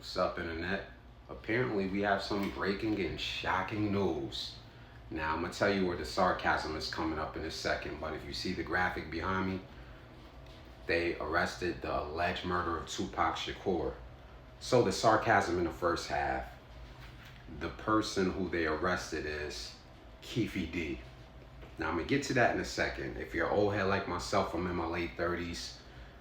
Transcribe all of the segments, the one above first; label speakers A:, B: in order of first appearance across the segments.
A: What's up, internet? Apparently, we have some breaking and shocking news. Now, I'm gonna tell you where the sarcasm is coming up in a second, but if you see the graphic behind me, they arrested the alleged murderer of 2Pac Shakur. So, the sarcasm in the first half, the person who they arrested is Keefe D. Now, I'm gonna get to that in a second. If you're an old head like myself, I'm in my late 30s.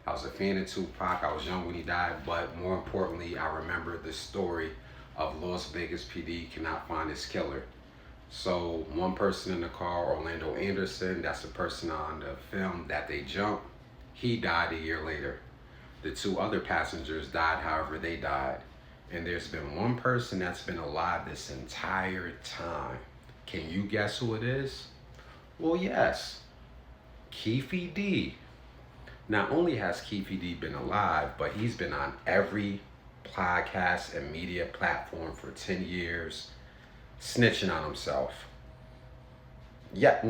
A: I was a fan of 2Pac. I was young when he died, but more importantly, I remember the story of Las Vegas PD cannot find his killer. So one person in the car, Orlando Anderson, that's the person on the film that they jumped, he died a year later. The two other passengers died however they died. And there's been one person that's been alive this entire time. Can you guess who it is? Well, yes, Keefe D. Not only has Keefe D been alive, but he's been on every podcast and media platform for 10 years, snitching on himself. Yeah,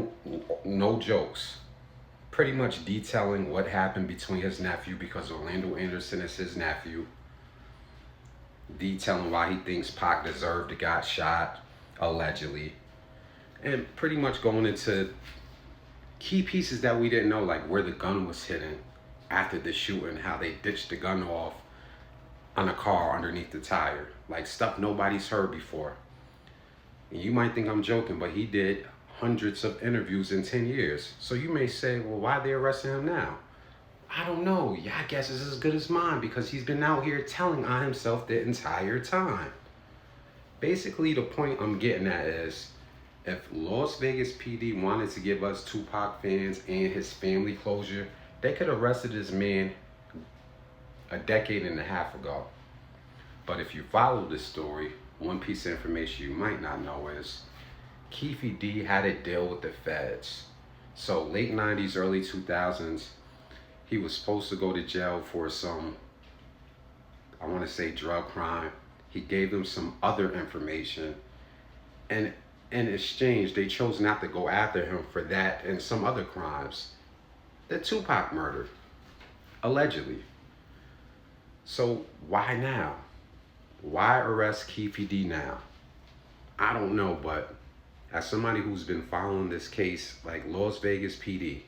A: no jokes. Pretty much detailing what happened between his nephew, because Orlando Anderson is his nephew. Detailing why he thinks Pac deserved to got shot, allegedly. And pretty much going into key pieces that we didn't know, like where the gun was hidden after the shooting, how they ditched the gun off on a car underneath the tire, like stuff nobody's heard before. And you might think I'm joking, but he did hundreds of interviews in 10 years. So you may say, well, why are they arresting him now? I don't know. Yeah, I guess it's as good as mine, because he's been out here telling on himself the entire time. Basically, the point I'm getting at is, if Las Vegas PD wanted to give us 2Pac fans and his family closure, they could have arrested this man a decade and a half ago. But if you follow this story, one piece of information you might not know is Keefe D had a deal with the feds. So late 90s, early 2000s, he was supposed to go to jail for some, I want to say, drug crime. He gave them some other information, and in exchange, they chose not to go after him for that and some other crimes. The 2Pac murder, allegedly. So why now? Why arrest Keefe D now? I don't know, but as somebody who's been following this case, like Las Vegas PD,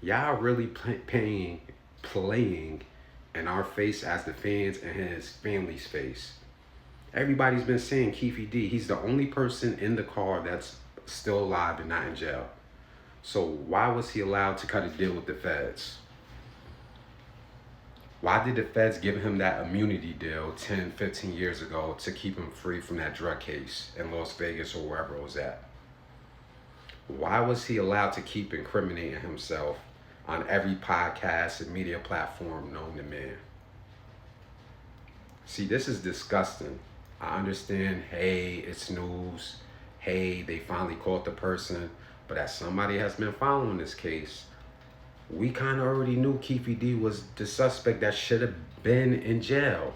A: y'all really playing in our face as the fans and his family's face. Everybody's been saying Keefe D, he's the only person in the car that's still alive and not in jail. So why was he allowed to cut a deal with the feds? Why did the feds give him that immunity deal 10, 15 years ago to keep him free from that drug case in Las Vegas or wherever it was at? Why was he allowed to keep incriminating himself on every podcast and media platform known to man? See, this is disgusting. I understand, hey, it's news. Hey, they finally caught the person. But as somebody has been following this case, we kind of already knew Keefe D was the suspect that should have been in jail.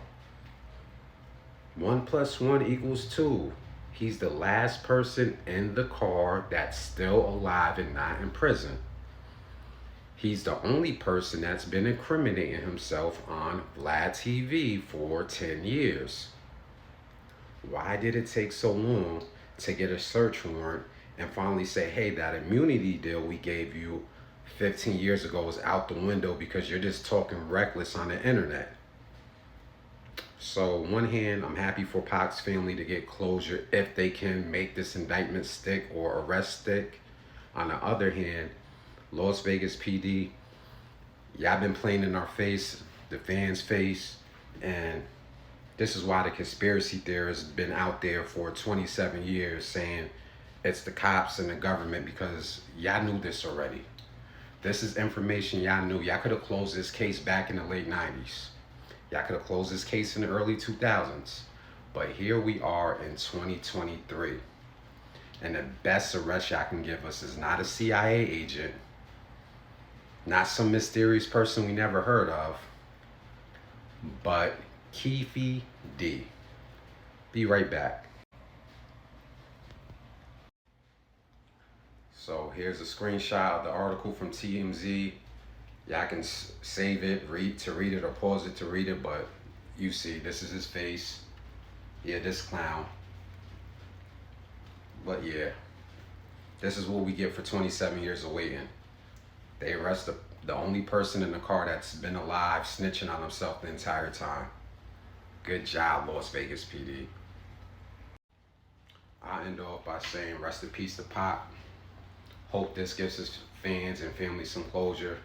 A: 1 + 1 = 2. He's the last person in the car that's still alive and not in prison. He's the only person that's been incriminating himself on Vlad TV for 10 years. Why did it take so long to get a search warrant and finally say, hey, that immunity deal we gave you 15 years ago is out the window because you're just talking reckless on the internet? So on one hand, I'm happy for Pac's family to get closure if they can make this indictment stick or arrest stick. On the other hand, Las Vegas PD, y'all been playing in our face, the fans' face, and this is why the conspiracy theorists been out there for 27 years saying it's the cops and the government, because y'all knew this already. This is information y'all knew. Y'all could have closed this case back in the late 90s. Y'all could have closed this case in the early 2000s. But here we are in 2023. And the best arrest y'all can give us is not a CIA agent, not some mysterious person we never heard of, but Keefe D. Be right back. So here's a screenshot of the article from TMZ. Y'all can save it, read it, or pause it to read it, but You see, this is his face. Yeah, this clown. But yeah, this is what we get for 27 years of waiting. They arrest the only person in the car that's been alive snitching on himself the entire time. Good job, Las Vegas PD. I end off by saying rest in peace to Pop. Hope this gives his fans and family some closure.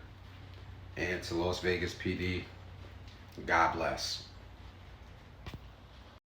A: And to Las Vegas PD, God bless.